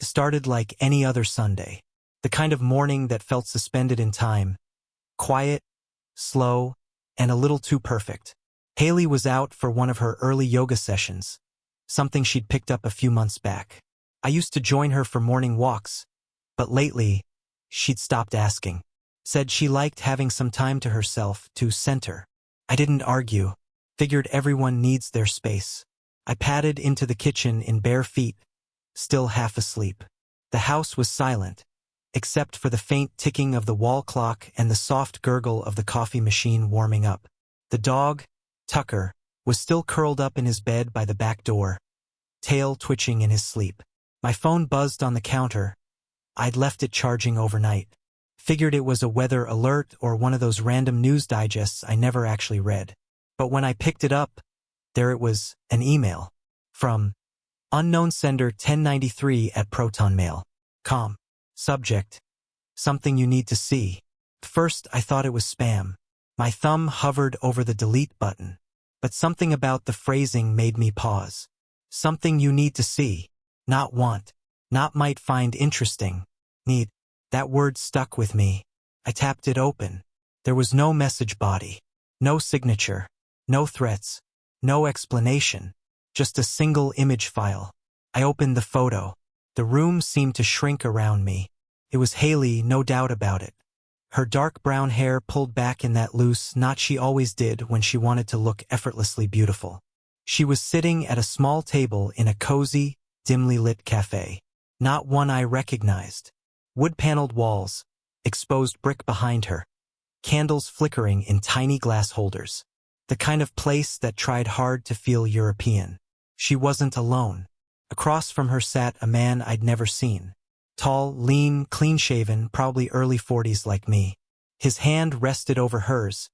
started like any other Sunday. The kind of morning that felt suspended in time. Quiet, slow, and a little too perfect. Haley was out for one of her early yoga sessions, something she'd picked up a few months back. I used to join her for morning walks, but lately, she'd stopped asking. Said she liked having some time to herself, to center. I didn't argue. Figured everyone needs their space. I padded into the kitchen in bare feet, still half asleep. The house was silent, except for the faint ticking of the wall clock and the soft gurgle of the coffee machine warming up. The dog, Tucker, was still curled up in his bed by the back door, tail twitching in his sleep. My phone buzzed on the counter. I'd left it charging overnight. Figured it was a weather alert or one of those random news digests I never actually read. But when I picked it up, there it was, an email. From unknown sender 1093@protonmail.com. Subject: something you need to see. First, I thought it was spam. My thumb hovered over the delete button. But something about the phrasing made me pause. Something you need to see. Not want. Not might find interesting. Need. That word stuck with me. I tapped it open. There was no message body. No signature. No threats. No explanation. Just a single image file. I opened the photo. The room seemed to shrink around me. It was Haley, no doubt about it. Her dark brown hair pulled back in that loose knot she always did when she wanted to look effortlessly beautiful. She was sitting at a small table in a cozy, dimly lit cafe. Not one I recognized. Wood-paneled walls, exposed brick behind her, candles flickering in tiny glass holders. The kind of place that tried hard to feel European. She wasn't alone. Across from her sat a man I'd never seen. Tall, lean, clean-shaven, probably early 40s like me. His hand rested over hers,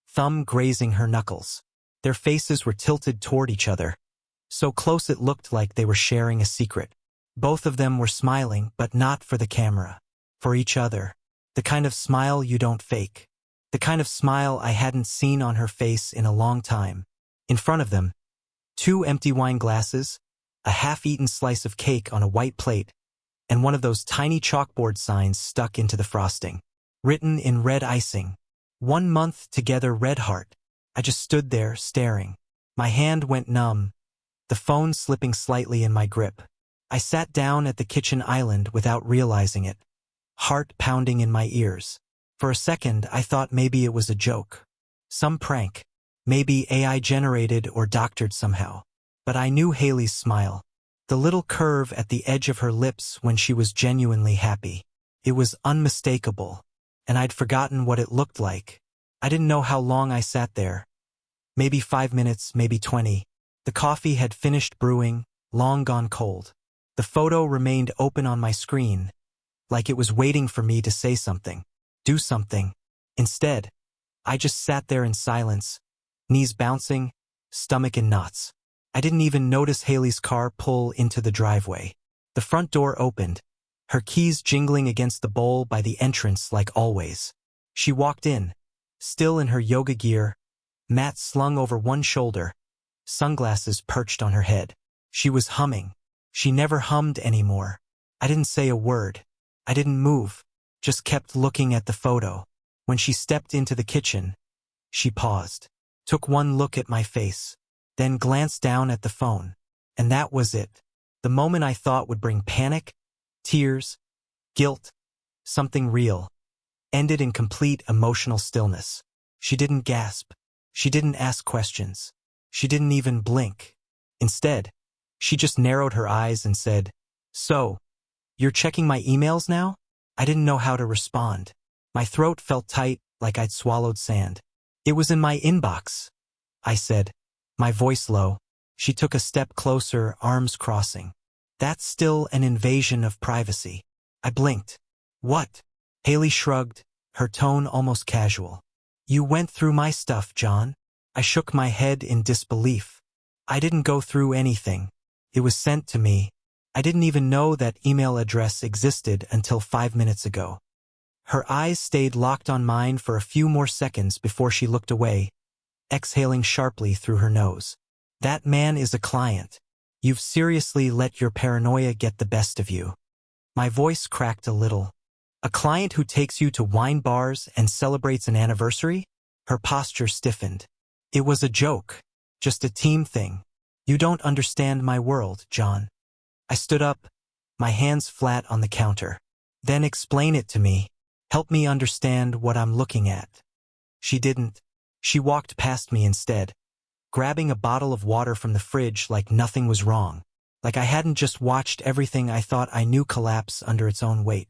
thumb grazing her knuckles. Their faces were tilted toward each other, so close it looked like they were sharing a secret. Both of them were smiling, but not for the camera. For each other. The kind of smile you don't fake. The kind of smile I hadn't seen on her face in a long time. In front of them, 2 empty wine glasses, a half-eaten slice of cake on a white plate, and one of those tiny chalkboard signs stuck into the frosting. Written in red icing. 1 month together, red heart. I just stood there, staring. My hand went numb, the phone slipping slightly in my grip. I sat down at the kitchen island without realizing it, heart pounding in my ears. For a second, I thought maybe it was a joke. Some prank. Maybe AI-generated or doctored somehow. But I knew Haley's smile. The little curve at the edge of her lips when she was genuinely happy. It was unmistakable. And I'd forgotten what it looked like. I didn't know how long I sat there. Maybe 5 minutes, maybe 20. The coffee had finished brewing, long gone cold. The photo remained open on my screen, like it was waiting for me to say something. Do something. Instead, I just sat there in silence, knees bouncing, stomach in knots. I didn't even notice Haley's car pull into the driveway. The front door opened, her keys jingling against the bowl by the entrance like always. She walked in, still in her yoga gear, mat slung over one shoulder, sunglasses perched on her head. She was humming. She never hummed anymore. I didn't say a word. I didn't move. Just kept looking at the photo. When she stepped into the kitchen, she paused, took one look at my face, then glanced down at the phone. And that was it. The moment I thought would bring panic, tears, guilt, something real, ended in complete emotional stillness. She didn't gasp. She didn't ask questions. She didn't even blink. Instead, she just narrowed her eyes and said, "So, you're checking my emails now?" I didn't know how to respond. My throat felt tight, like I'd swallowed sand. "It was in my inbox," I said, my voice low. She took a step closer, arms crossing. "That's still an invasion of privacy." I blinked. "What?" Haley shrugged, her tone almost casual. "You went through my stuff, John." I shook my head in disbelief. I didn't go through anything. It was sent to me. I didn't even know that email address existed until 5 minutes ago. Her eyes stayed locked on mine for a few more seconds before she looked away, exhaling sharply through her nose. "That man is a client. You've seriously let your paranoia get the best of you." My voice cracked a little. A client who takes you to wine bars and celebrates an anniversary? Her posture stiffened. It was a joke. Just a team thing. You don't understand my world, John. I stood up, my hands flat on the counter. Then explain it to me. Help me understand what I'm looking at. She didn't. She walked past me instead, grabbing a bottle of water from the fridge like nothing was wrong. Like I hadn't just watched everything I thought I knew collapse under its own weight.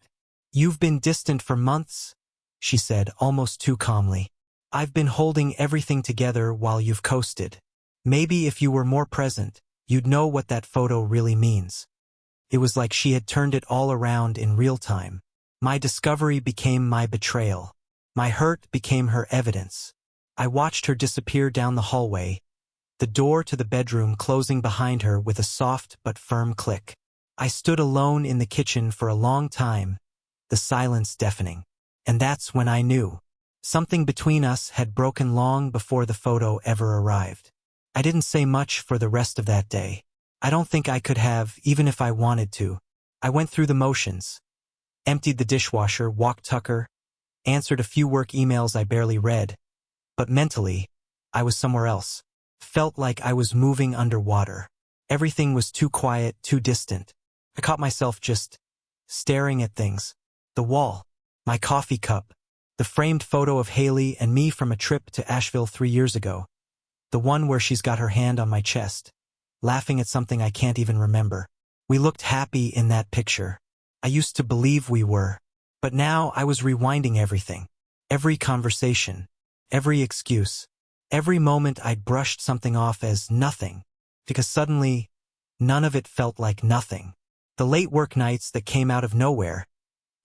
You've been distant for months, she said, almost too calmly. I've been holding everything together while you've coasted. Maybe if you were more present, you'd know what that photo really means. It was like she had turned it all around in real time. My discovery became my betrayal. My hurt became her evidence. I watched her disappear down the hallway, the door to the bedroom closing behind her with a soft but firm click. I stood alone in the kitchen for a long time, the silence deafening. And that's when I knew. Something between us had broken long before the photo ever arrived. I didn't say much for the rest of that day. I don't think I could have, even if I wanted to. I went through the motions. Emptied the dishwasher, walked Tucker, answered a few work emails I barely read. But mentally, I was somewhere else. Felt like I was moving underwater. Everything was too quiet, too distant. I caught myself just staring at things. The wall, my coffee cup, the framed photo of Haley and me from a trip to Asheville 3 years ago. The one where she's got her hand on my chest, laughing at something I can't even remember. We looked happy in that picture. I used to believe we were. But now I was rewinding everything. Every conversation, every excuse, every moment I'd brushed something off as nothing, because suddenly, none of it felt like nothing. The late work nights that came out of nowhere,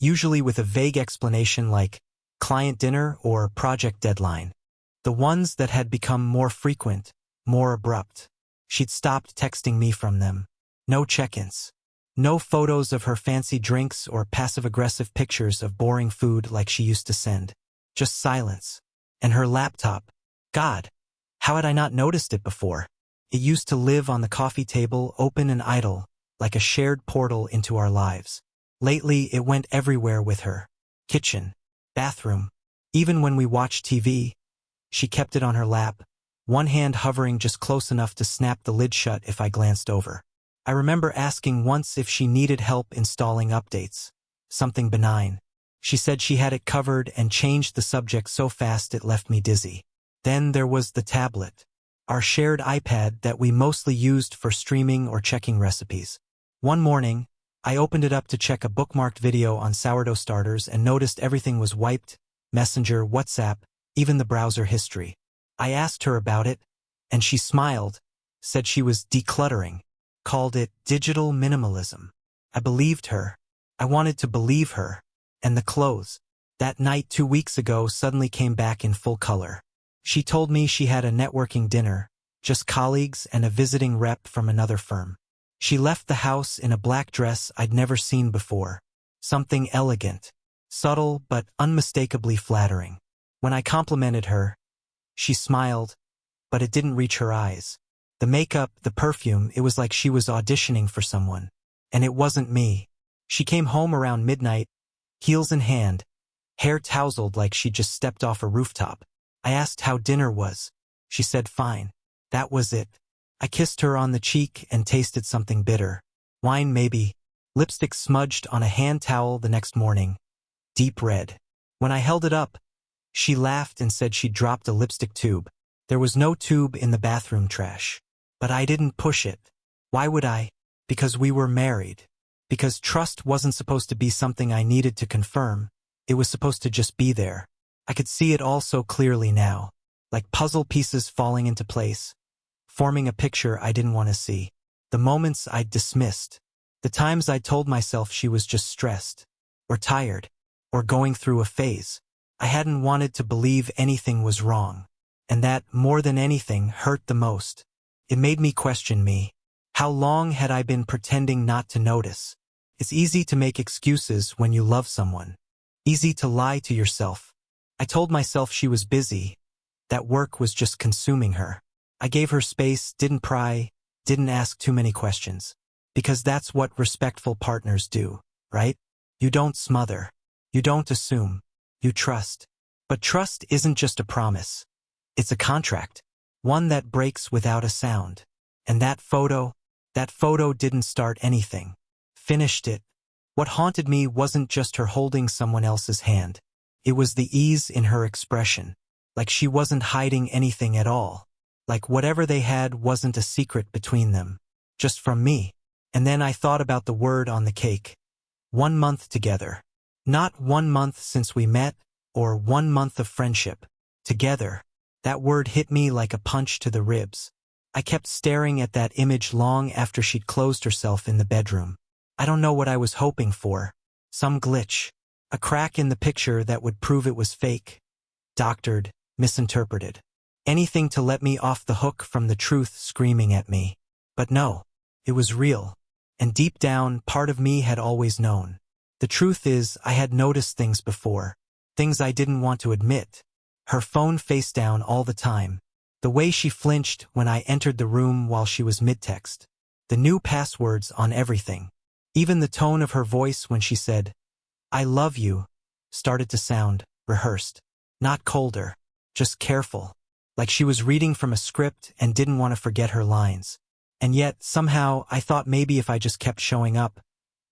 usually with a vague explanation like client dinner or project deadline. The ones that had become more frequent, more abrupt. She'd stopped texting me from them. No check-ins. No photos of her fancy drinks or passive-aggressive pictures of boring food like she used to send. Just silence. And her laptop. God, how had I not noticed it before? It used to live on the coffee table, open and idle, like a shared portal into our lives. Lately, it went everywhere with her. Kitchen, bathroom. Even when we watched TV, she kept it on her lap, one hand hovering just close enough to snap the lid shut if I glanced over. I remember asking once if she needed help installing updates. Something benign. She said she had it covered and changed the subject so fast it left me dizzy. Then there was the tablet. Our shared iPad that we mostly used for streaming or checking recipes. One morning, I opened it up to check a bookmarked video on sourdough starters and noticed everything was wiped, Messenger, WhatsApp, even the browser history. I asked her about it, and she smiled, said she was decluttering, called it digital minimalism. I believed her. I wanted to believe her. And the clothes. That night 2 weeks ago suddenly came back in full color. She told me she had a networking dinner, just colleagues and a visiting rep from another firm. She left the house in a black dress I'd never seen before. Something elegant, subtle but unmistakably flattering. When I complimented her, she smiled, but it didn't reach her eyes. The makeup, the perfume, it was like she was auditioning for someone. And it wasn't me. She came home around midnight, heels in hand, hair tousled like she'd just stepped off a rooftop. I asked how dinner was. She said fine. That was it. I kissed her on the cheek and tasted something bitter. Wine maybe. Lipstick smudged on a hand towel the next morning. Deep red. When I held it up, she laughed and said she'd dropped a lipstick tube. There was no tube in the bathroom trash. But I didn't push it. Why would I? Because we were married. Because trust wasn't supposed to be something I needed to confirm. It was supposed to just be there. I could see it all so clearly now, like puzzle pieces falling into place, forming a picture I didn't want to see. The moments I'd dismissed, the times I told myself she was just stressed, or tired, or going through a phase. I hadn't wanted to believe anything was wrong, and that, more than anything, hurt the most. It made me question me. How long had I been pretending not to notice? It's easy to make excuses when you love someone. Easy to lie to yourself. I told myself she was busy, that work was just consuming her. I gave her space, didn't pry, didn't ask too many questions. Because that's what respectful partners do. right? You don't smother. You don't assume. You trust. But trust isn't just a promise. It's a contract. One that breaks without a sound. And that photo didn't start anything. Finished it. What haunted me wasn't just her holding someone else's hand. It was the ease in her expression. Like she wasn't hiding anything at all. Like whatever they had wasn't a secret between them. Just from me. And then I thought about the word on the cake. 1 month together. Not 1 month since we met, or 1 month of friendship. Together. That word hit me like a punch to the ribs. I kept staring at that image long after she'd closed herself in the bedroom. I don't know what I was hoping for. Some glitch. A crack in the picture that would prove it was fake. Doctored, misinterpreted. Anything to let me off the hook from the truth screaming at me. But no. It was real. And deep down, part of me had always known. The truth is, I had noticed things before. Things I didn't want to admit. Her phone face down all the time. The way she flinched when I entered the room while she was mid-text. The new passwords on everything. Even the tone of her voice when she said, "I love you," started to sound rehearsed. Not colder, just careful. Like she was reading from a script and didn't want to forget her lines. And yet, somehow, I thought maybe if I just kept showing up,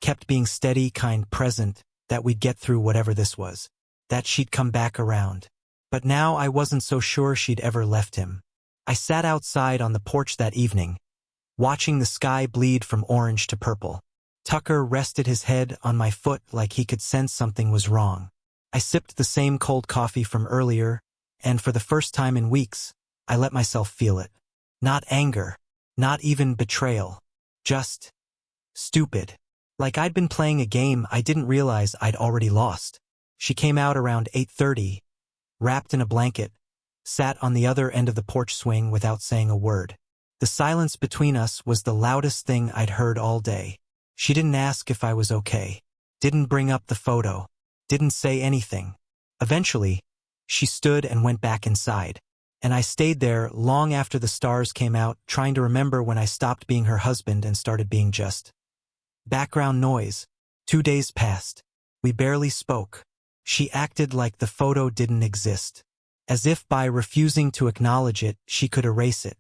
kept being steady, kind, present, that we'd get through whatever this was. That she'd come back around. But now I wasn't so sure she'd ever left him. I sat outside on the porch that evening, watching the sky bleed from orange to purple. Tucker rested his head on my foot like he could sense something was wrong. I sipped the same cold coffee from earlier, and for the first time in weeks, I let myself feel it. Not anger. Not even betrayal. Just stupid. Like I'd been playing a game I didn't realize I'd already lost. She came out around 8:30, wrapped in a blanket, sat on the other end of the porch swing without saying a word. The silence between us was the loudest thing I'd heard all day. She didn't ask if I was okay. Didn't bring up the photo. Didn't say anything. Eventually, she stood and went back inside. And I stayed there long after the stars came out, trying to remember when I stopped being her husband and started being just background noise. 2 days passed. We barely spoke. She acted like the photo didn't exist. As if by refusing to acknowledge it, she could erase it.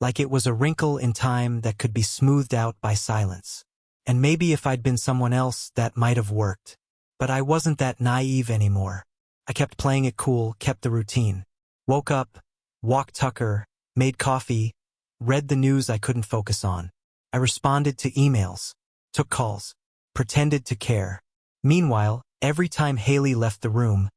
Like it was a wrinkle in time that could be smoothed out by silence. And maybe if I'd been someone else, that might have worked. But I wasn't that naive anymore. I kept playing it cool, kept the routine. Woke up, walked Tucker, made coffee, read the news I couldn't focus on. I responded to emails, took calls, pretended to care. Meanwhile, every time Haley left the room,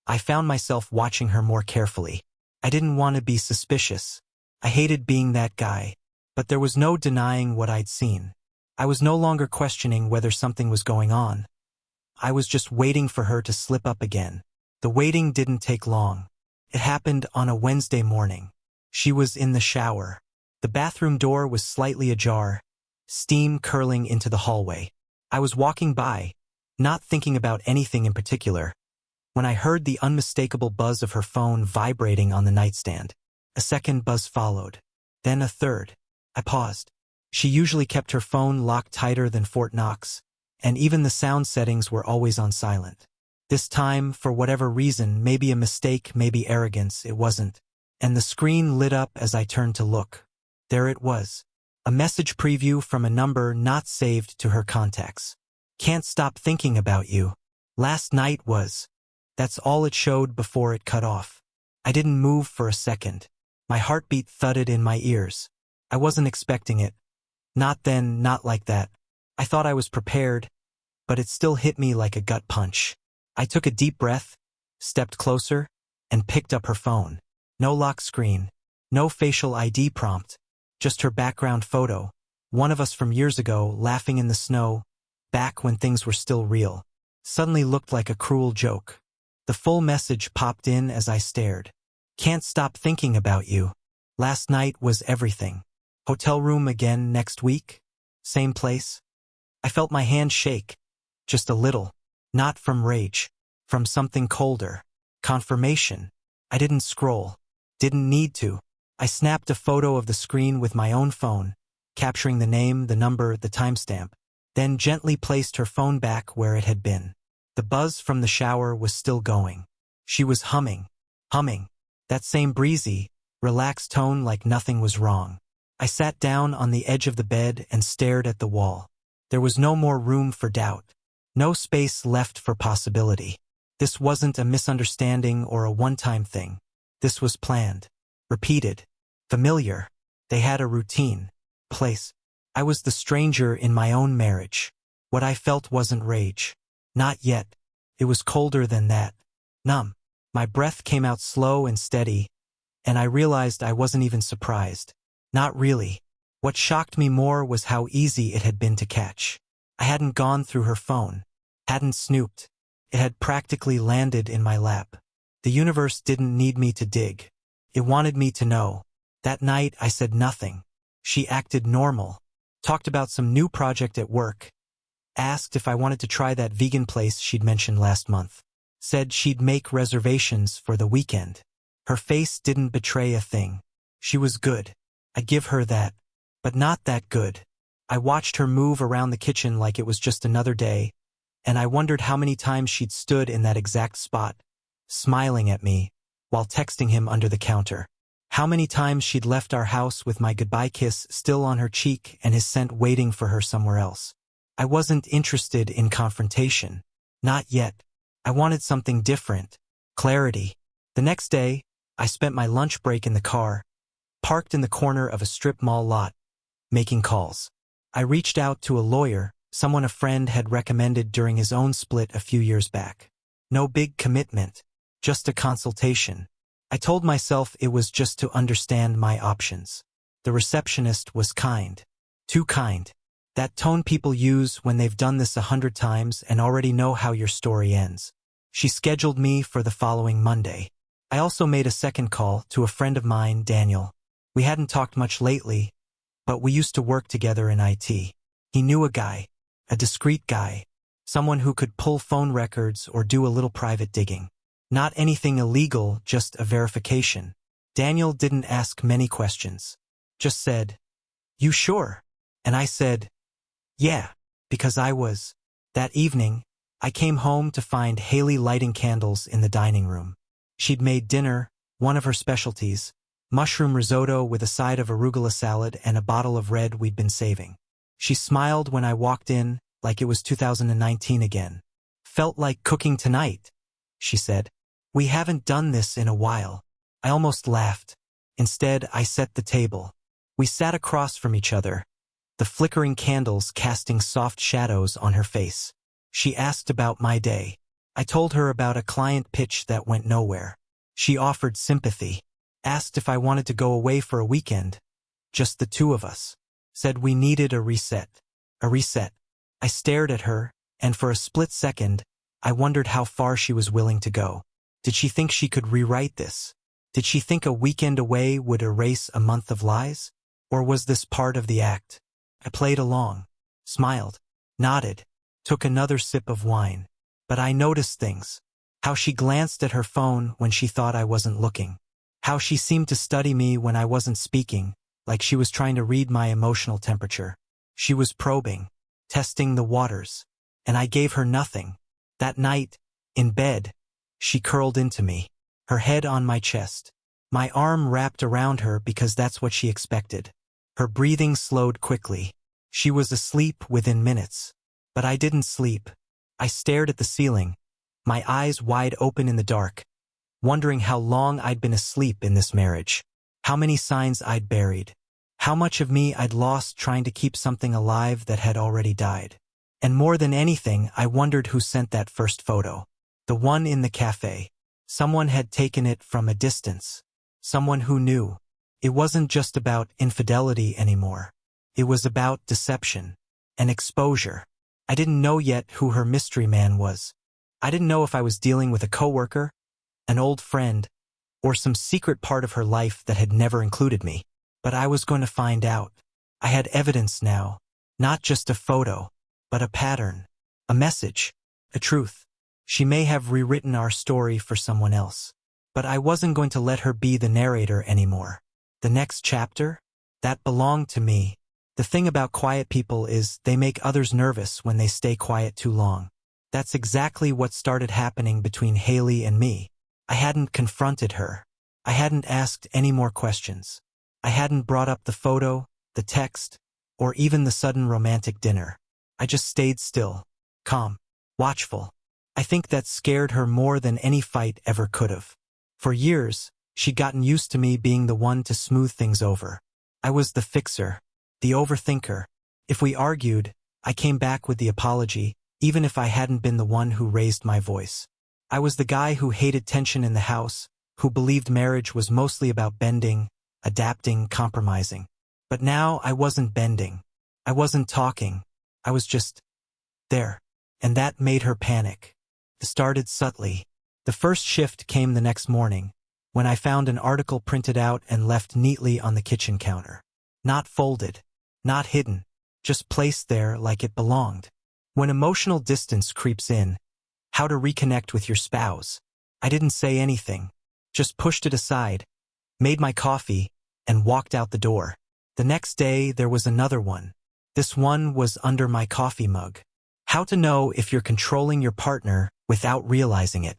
I found myself watching her more carefully. I didn't want to be suspicious. I hated being that guy. But there was no denying what I'd seen. I was no longer questioning whether something was going on. I was just waiting for her to slip up again. The waiting didn't take long. It happened on a Wednesday morning. She was in the shower. The bathroom door was slightly ajar, steam curling into the hallway. I was walking by, not thinking about anything in particular, when I heard the unmistakable buzz of her phone vibrating on the nightstand. A second buzz followed. Then a third. I paused. She usually kept her phone locked tighter than Fort Knox, and even the sound settings were always on silent. This time, for whatever reason, maybe a mistake, maybe arrogance, it wasn't. And the screen lit up as I turned to look. There it was. A message preview from a number not saved to her contacts. Can't stop thinking about you. Last night was. That's all it showed before it cut off. I didn't move for a second. My heartbeat thudded in my ears. I wasn't expecting it. Not then, not like that. I thought I was prepared, but it still hit me like a gut punch. I took a deep breath, stepped closer, and picked up her phone. No lock screen, no facial ID prompt, just her background photo, one of us from years ago laughing in the snow, back when things were still real. Suddenly looked like a cruel joke. The full message popped in as I stared. Can't stop thinking about you. Last night was everything. Hotel room again next week? Same place? I felt my hand shake. Just a little. Not from rage. From something colder. Confirmation. I didn't scroll. Didn't need to. I snapped a photo of the screen with my own phone, capturing the name, the number, the timestamp. then gently placed her phone back where it had been. The buzz from the shower was still going. She was humming, that same breezy, relaxed tone like nothing was wrong. I sat down on the edge of the bed and stared at the wall. There was no more room for doubt. No space left for possibility. This wasn't a misunderstanding or a one-time thing. This was planned, repeated, familiar. They had a routine, place. I was the stranger in my own marriage. What I felt wasn't rage. Not yet. It was colder than that. Numb. My breath came out slow and steady, and I realized I wasn't even surprised. Not really. What shocked me more was how easy it had been to catch. I hadn't gone through her phone, hadn't snooped. It had practically landed in my lap. The universe didn't need me to dig. It wanted me to know. That night I said nothing. She acted normal, talked about some new project at work, asked if I wanted to try that vegan place she'd mentioned last month, said she'd make reservations for the weekend. Her face didn't betray a thing. She was good. I give her that. But not that good. I watched her move around the kitchen like it was just another day, and I wondered how many times she'd stood in that exact spot, smiling at me, while texting him under the counter. How many times she'd left our house with my goodbye kiss still on her cheek and his scent waiting for her somewhere else. I wasn't interested in confrontation. Not yet. I wanted something different. Clarity. The next day, I spent my lunch break in the car, parked in the corner of a strip mall lot, making calls. I reached out to a lawyer, someone a friend had recommended during his own split a few years back. No big commitment, just a consultation. I told myself it was just to understand my options. The receptionist was kind. Too kind. That tone people use when they've done this 100 times and already know how your story ends. She scheduled me for the following Monday. I also made a second call to a friend of mine, Daniel. We hadn't talked much lately, but we used to work together in IT. He knew a guy, a discreet guy, someone who could pull phone records or do a little private digging. Not anything illegal, just a verification. Daniel didn't ask many questions. Just said, "You sure?" And I said, "Yeah," because I was. That evening, I came home to find Haley lighting candles in the dining room. She'd made dinner, one of her specialties, mushroom risotto with a side of arugula salad and a bottle of red we'd been saving. She smiled when I walked in, like it was 2019 again. "Felt like cooking tonight," she said. "We haven't done this in a while." I almost laughed. Instead, I set the table. We sat across from each other, the flickering candles casting soft shadows on her face. She asked about my day. I told her about a client pitch that went nowhere. She offered sympathy, asked if I wanted to go away for a weekend, just the two of us. Said we needed a reset. A reset. I stared at her, and for a split second, I wondered how far she was willing to go. Did she think she could rewrite this? Did she think a weekend away would erase a month of lies? Or was this part of the act? I played along, smiled, nodded, took another sip of wine. But I noticed things. How she glanced at her phone when she thought I wasn't looking. How she seemed to study me when I wasn't speaking, like she was trying to read my emotional temperature. She was probing, testing the waters. And I gave her nothing. That night, in bed, she curled into me, her head on my chest. My arm wrapped around her because that's what she expected. Her breathing slowed quickly. She was asleep within minutes. But I didn't sleep. I stared at the ceiling, my eyes wide open in the dark, wondering how long I'd been asleep in this marriage, how many signs I'd buried, how much of me I'd lost trying to keep something alive that had already died. And more than anything, I wondered who sent that first photo. The one in the cafe. Someone had taken it from a distance. Someone who knew. It wasn't just about infidelity anymore. It was about deception and exposure. I didn't know yet who her mystery man was. I didn't know if I was dealing with a coworker, an old friend, or some secret part of her life that had never included me. But I was going to find out. I had evidence now. Not just a photo, but a pattern, a message, a truth. She may have rewritten our story for someone else. But I wasn't going to let her be the narrator anymore. The next chapter? That belonged to me. The thing about quiet people is they make others nervous when they stay quiet too long. That's exactly what started happening between Haley and me. I hadn't confronted her. I hadn't asked any more questions. I hadn't brought up the photo, the text, or even the sudden romantic dinner. I just stayed still, calm, watchful. I think that scared her more than any fight ever could have. For years, she'd gotten used to me being the one to smooth things over. I was the fixer, the overthinker. If we argued, I came back with the apology, even if I hadn't been the one who raised my voice. I was the guy who hated tension in the house, who believed marriage was mostly about bending, adapting, compromising. But now I wasn't bending. I wasn't talking. I was just there. And that made her panic. It started subtly. The first shift came the next morning, when I found an article printed out and left neatly on the kitchen counter. Not folded, not hidden, just placed there like it belonged. When emotional distance creeps in, how to reconnect with your spouse. I didn't say anything, just pushed it aside, made my coffee, and walked out the door. The next day there was another one. This one was under my coffee mug. How to know if you're controlling your partner without realizing it.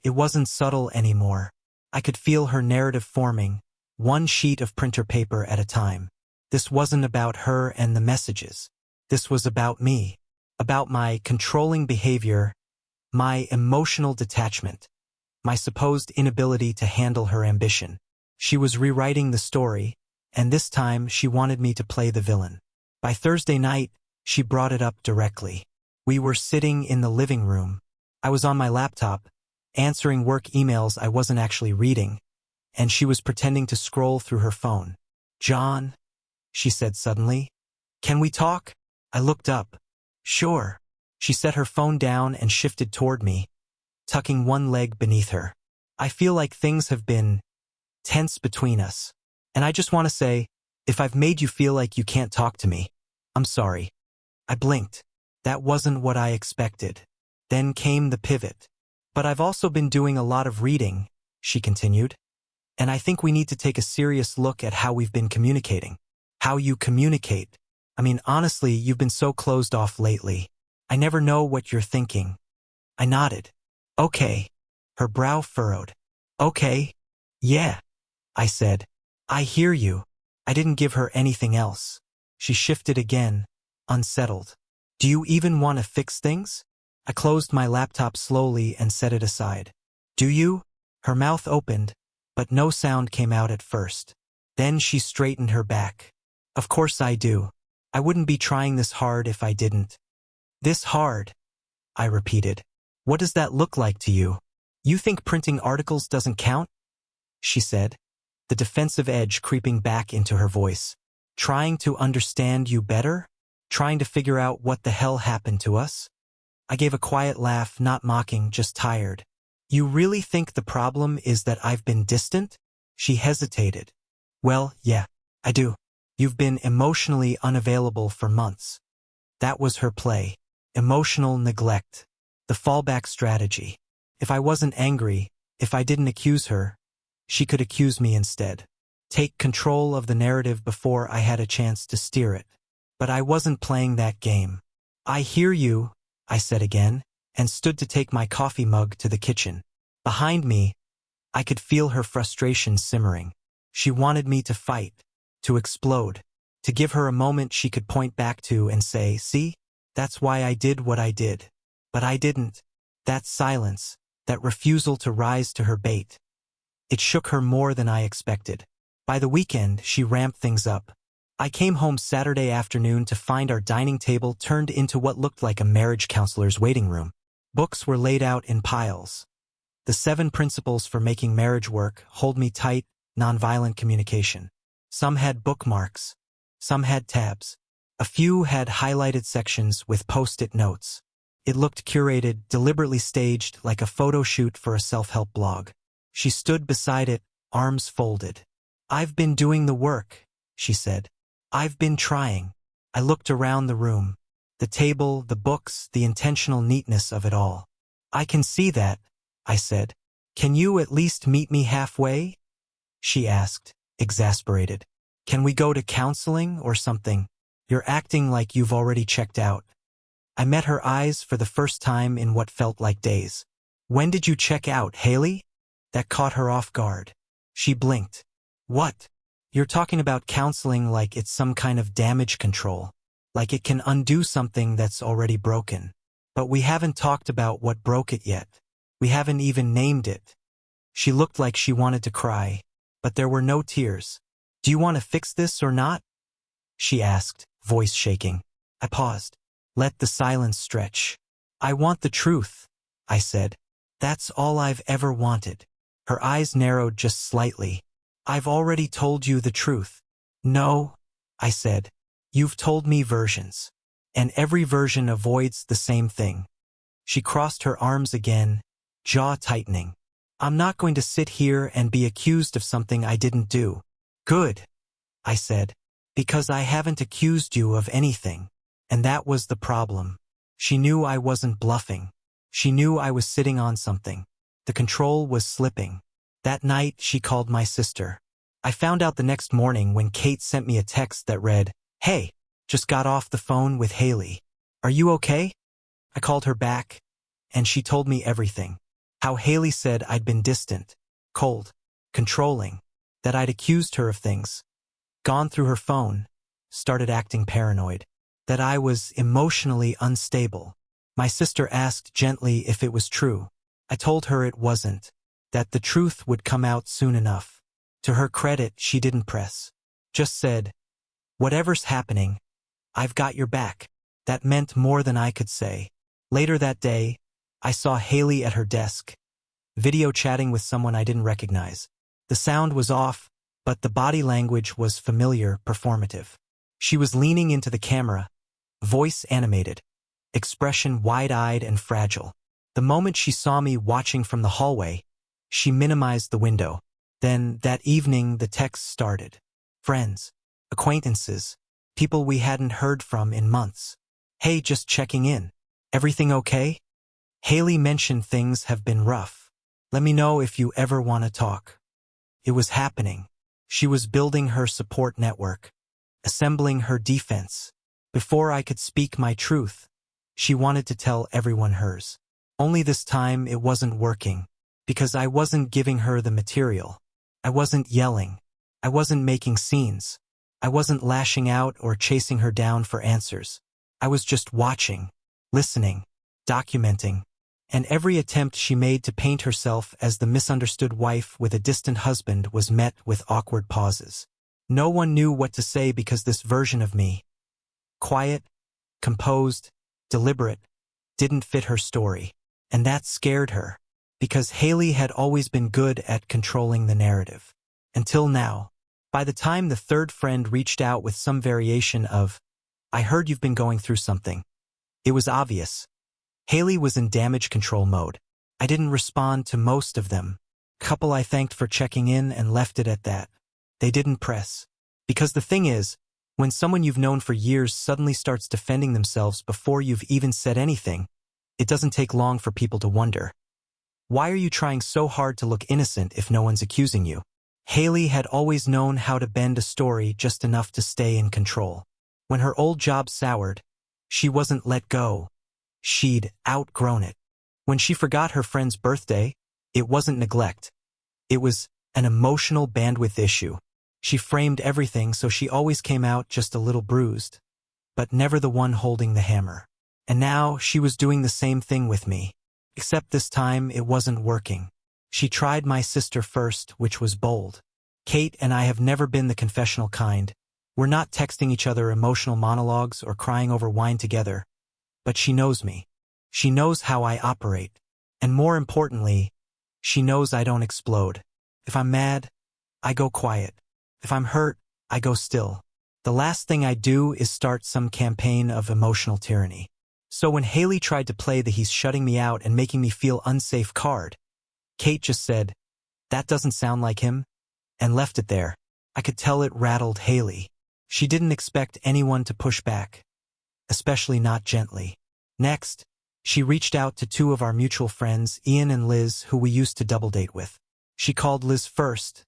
It wasn't subtle anymore. I could feel her narrative forming, one sheet of printer paper at a time. This wasn't about her and the messages. This was about me, about my controlling behavior, my emotional detachment, my supposed inability to handle her ambition. She was rewriting the story, and this time she wanted me to play the villain. By Thursday night, she brought it up directly. We were sitting in the living room. I was on my laptop, answering work emails I wasn't actually reading, and she was pretending to scroll through her phone. "John," she said suddenly, "can we talk?" I looked up. "Sure." She set her phone down and shifted toward me, tucking one leg beneath her. "I feel like things have been tense between us. And I just want to say, if I've made you feel like you can't talk to me, I'm sorry." I blinked. That wasn't what I expected. Then came the pivot. "But I've also been doing a lot of reading," she continued. "And I think we need to take a serious look at how we've been communicating. How you communicate. I mean, honestly, you've been so closed off lately. I never know what you're thinking." I nodded. "Okay." Her brow furrowed. "Okay. Yeah," I said. "I hear you." I didn't give her anything else. She shifted again, unsettled. "Do you even want to fix things?" I closed my laptop slowly and set it aside. "Do you?" Her mouth opened, but no sound came out at first. Then she straightened her back. "Of course I do. I wouldn't be trying this hard if I didn't." "This hard?" I repeated. "What does that look like to you? You think printing articles doesn't count?" she said, the defensive edge creeping back into her voice. "Trying to understand you better? Trying to figure out what the hell happened to us?" I gave a quiet laugh, not mocking, just tired. "You really think the problem is that I've been distant?" She hesitated. "Well, yeah, I do. You've been emotionally unavailable for months." That was her play. Emotional neglect. The fallback strategy. If I wasn't angry, if I didn't accuse her, she could accuse me instead. Take control of the narrative before I had a chance to steer it. But I wasn't playing that game. "I hear you," I said again, and stood to take my coffee mug to the kitchen. Behind me, I could feel her frustration simmering. She wanted me to fight, to explode, to give her a moment she could point back to and say, "See, that's why I did what I did." But I didn't. That silence, that refusal to rise to her bait. It shook her more than I expected. By the weekend, she ramped things up. I came home Saturday afternoon to find our dining table turned into what looked like a marriage counselor's waiting room. Books were laid out in piles. The 7 Principles for Making Marriage Work, Hold Me Tight, Nonviolent Communication. Some had bookmarks. Some had tabs. A few had highlighted sections with post-it notes. It looked curated, deliberately staged, like a photo shoot for a self-help blog. She stood beside it, arms folded. "I've been doing the work," she said. "I've been trying." I looked around the room. The table, the books, the intentional neatness of it all. "I can see that," I said. "Can you at least meet me halfway?" she asked, exasperated. "Can we go to counseling or something?" You're acting like you've already checked out. I met her eyes for the first time in what felt like days. When did you check out, Haley? That caught her off guard. She blinked. What? You're talking about counseling like it's some kind of damage control. Like it can undo something that's already broken. But we haven't talked about what broke it yet. We haven't even named it. She looked like she wanted to cry, but there were no tears. Do you want to fix this or not? She asked, voice shaking. I paused. Let the silence stretch. I want the truth, I said. That's all I've ever wanted. Her eyes narrowed just slightly. I've already told you the truth. No, I said. You've told me versions. And every version avoids the same thing. She crossed her arms again, jaw tightening. I'm not going to sit here and be accused of something I didn't do. Good, I said, because I haven't accused you of anything. And that was the problem. She knew I wasn't bluffing. She knew I was sitting on something. The control was slipping. That night, she called my sister. I found out the next morning when Kate sent me a text that read, Hey, just got off the phone with Haley. Are you okay? I called her back, and she told me everything. How Haley said I'd been distant, cold, controlling, that I'd accused her of things, gone through her phone, started acting paranoid, that I was emotionally unstable. My sister asked gently if it was true. I told her it wasn't, that the truth would come out soon enough. To her credit, she didn't press. Just said, whatever's happening, I've got your back. That meant more than I could say. Later that day, I saw Haley at her desk, video chatting with someone I didn't recognize. The sound was off, but the body language was familiar, performative. She was leaning into the camera, voice animated, expression wide-eyed and fragile. The moment she saw me watching from the hallway, she minimized the window. Then, that evening, the texts started. Friends, acquaintances, people we hadn't heard from in months. Hey, just checking in. Everything okay? Haley mentioned things have been rough. Let me know if you ever want to talk. It was happening. She was building her support network, assembling her defense. Before I could speak my truth, she wanted to tell everyone hers. Only this time it wasn't working, because I wasn't giving her the material. I wasn't yelling. I wasn't making scenes. I wasn't lashing out or chasing her down for answers. I was just watching, listening, documenting, and every attempt she made to paint herself as the misunderstood wife with a distant husband was met with awkward pauses. No one knew what to say because this version of me, quiet, composed, deliberate, didn't fit her story. And that scared her, because Haley had always been good at controlling the narrative. Until now. By the time the third friend reached out with some variation of, I heard you've been going through something, it was obvious. Haley was in damage control mode. I didn't respond to most of them. Couple I thanked for checking in and left it at that. They didn't press. Because the thing is, when someone you've known for years suddenly starts defending themselves before you've even said anything, it doesn't take long for people to wonder. Why are you trying so hard to look innocent if no one's accusing you? Haley had always known how to bend a story just enough to stay in control. When her old job soured, she wasn't let go. She'd outgrown it. When she forgot her friend's birthday, it wasn't neglect. It was an emotional bandwidth issue. She framed everything so she always came out just a little bruised, but never the one holding the hammer. And now she was doing the same thing with me. Except this time it wasn't working. She tried my sister first, which was bold. Kate and I have never been the confessional kind. We're not texting each other emotional monologues or crying over wine together. But she knows me. She knows how I operate. And more importantly, she knows I don't explode. If I'm mad, I go quiet. If I'm hurt, I go still. The last thing I do is start some campaign of emotional tyranny. So when Haley tried to play the he's shutting me out and making me feel unsafe card, Kate just said, that doesn't sound like him, and left it there. I could tell it rattled Haley. She didn't expect anyone to push back, especially not gently. Next, she reached out to two of our mutual friends, Ian and Liz, who we used to double date with. She called Liz first,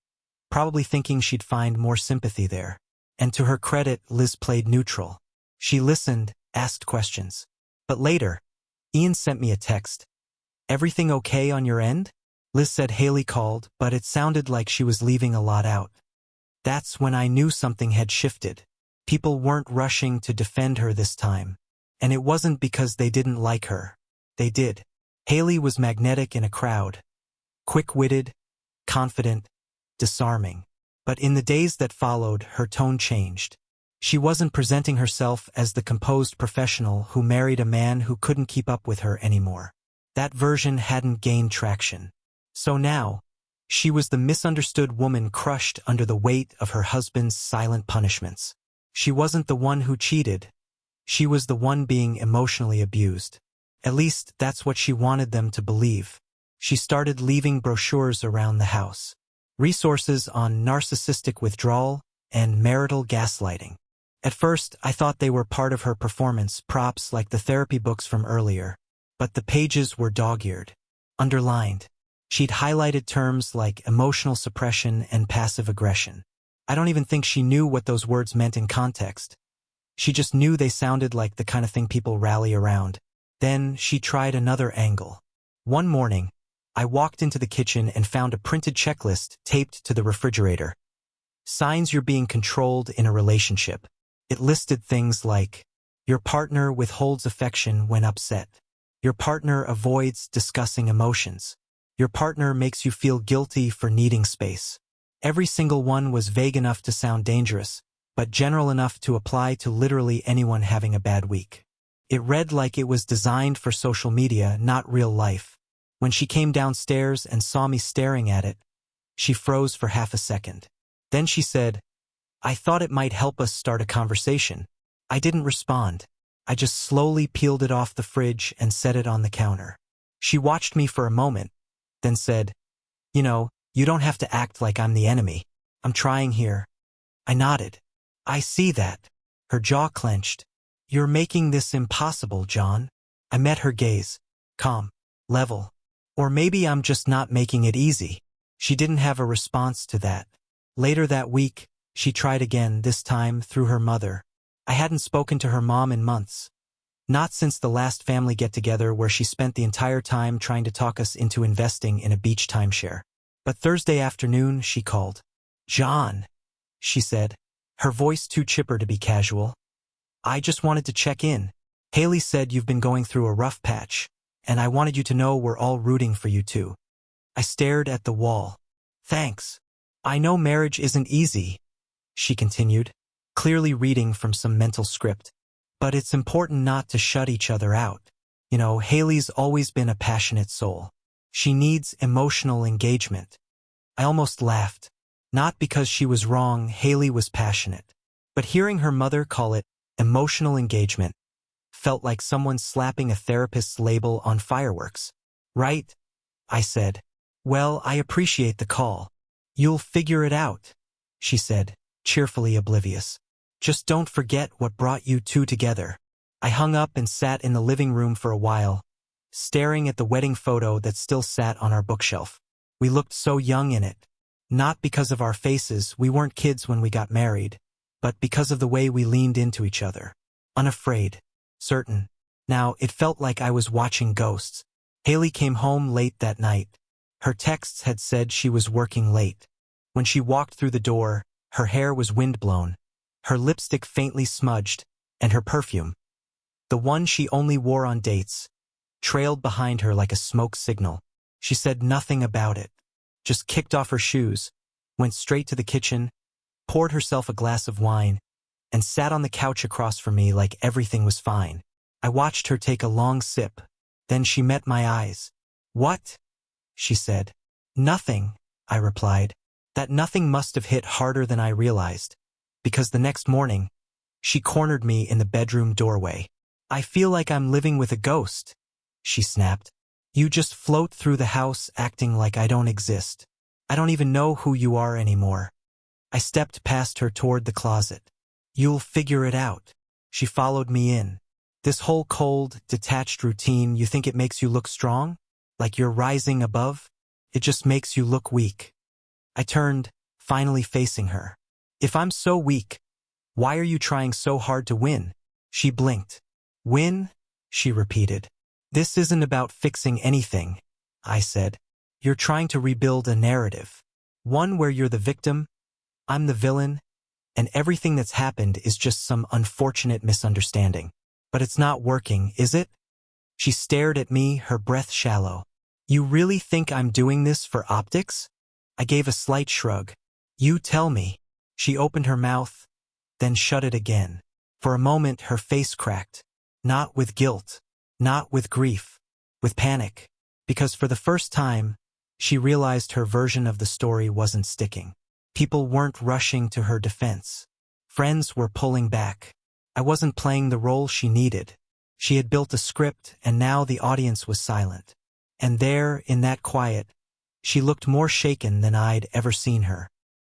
probably thinking she'd find more sympathy there. And to her credit, Liz played neutral. She listened, asked questions. But later, Ian sent me a text. "Everything okay on your end?" Liz said Haley called, but it sounded like she was leaving a lot out. That's when I knew something had shifted. People weren't rushing to defend her this time. And it wasn't because they didn't like her. They did. Haley was magnetic in a crowd. Quick-witted, confident, disarming. But in the days that followed, her tone changed. She wasn't presenting herself as the composed professional who married a man who couldn't keep up with her anymore. That version hadn't gained traction. So now, she was the misunderstood woman crushed under the weight of her husband's silent punishments. She wasn't the one who cheated. She was the one being emotionally abused. At least that's what she wanted them to believe. She started leaving brochures around the house. Resources on narcissistic withdrawal and marital gaslighting. At first, I thought they were part of her performance, props like the therapy books from earlier. But the pages were dog-eared, underlined. She'd highlighted terms like emotional suppression and passive aggression. I don't even think she knew what those words meant in context. She just knew they sounded like the kind of thing people rally around. Then she tried another angle. One morning, I walked into the kitchen and found a printed checklist taped to the refrigerator. Signs you're being controlled in a relationship. It listed things like, your partner withholds affection when upset. Your partner avoids discussing emotions. Your partner makes you feel guilty for needing space. Every single one was vague enough to sound dangerous, but general enough to apply to literally anyone having a bad week. It read like it was designed for social media, not real life. When she came downstairs and saw me staring at it, she froze for half a second. Then she said, "I thought it might help us start a conversation." I didn't respond. I just slowly peeled it off the fridge and set it on the counter. She watched me for a moment, then said, "You don't have to act like I'm the enemy. I'm trying here." I nodded. "I see that." Her jaw clenched. "You're making this impossible, John." I met her gaze. Calm. Level. Or maybe I'm just not making it easy. She didn't have a response to that. Later that week, she tried again, this time through her mother. I hadn't spoken to her mom in months. Not since the last family get-together where she spent the entire time trying to talk us into investing in a beach timeshare. But Thursday afternoon, she called. "John," she said, her voice too chipper to be casual. "I just wanted to check in. Haley said you've been going through a rough patch, and I wanted you to know we're all rooting for you too." I stared at the wall. "Thanks. I know marriage isn't easy," she continued, clearly reading from some mental script. "But it's important not to shut each other out. Haley's always been a passionate soul. She needs emotional engagement." I almost laughed. Not because she was wrong, Haley was passionate. But hearing her mother call it emotional engagement felt like someone slapping a therapist's label on fireworks. "Right," I said. "Well, I appreciate the call. You'll figure it out," she said, cheerfully oblivious. "Just don't forget what brought you two together." I hung up and sat in the living room for a while, staring at the wedding photo that still sat on our bookshelf. We looked so young in it. Not because of our faces, we weren't kids when we got married, but because of the way we leaned into each other. Unafraid. Certain. Now, it felt like I was watching ghosts. Haley came home late that night. Her texts had said she was working late. When she walked through the door, her hair was windblown, her lipstick faintly smudged, and her perfume, the one she only wore on dates, trailed behind her like a smoke signal. She said nothing about it, just kicked off her shoes, went straight to the kitchen, poured herself a glass of wine, and sat on the couch across from me like everything was fine. I watched her take a long sip. Then she met my eyes. "What?" she said. "Nothing," I replied. That nothing must have hit harder than I realized, because the next morning, she cornered me in the bedroom doorway. "I feel like I'm living with a ghost," she snapped. "You just float through the house acting like I don't exist. I don't even know who you are anymore." I stepped past her toward the closet. "You'll figure it out." She followed me in. "This whole cold, detached routine, you think it makes you look strong? Like you're rising above? It just makes you look weak." I turned, finally facing her. "If I'm so weak, why are you trying so hard to win?" She blinked. Win? She repeated. This isn't about fixing anything, I said. You're trying to rebuild a narrative. One where you're the victim, I'm the villain, and everything that's happened is just some unfortunate misunderstanding. But it's not working, is it? She stared at me, her breath shallow. You really think I'm doing this for optics? I gave a slight shrug. You tell me. She opened her mouth, then shut it again. For a moment her face cracked. Not with guilt, not with grief, with panic. Because for the first time, she realized her version of the story wasn't sticking. People weren't rushing to her defense. Friends were pulling back. I wasn't playing the role she needed. She had built a script, and now the audience was silent. And there, in that quiet, she looked more shaken than I'd ever seen her.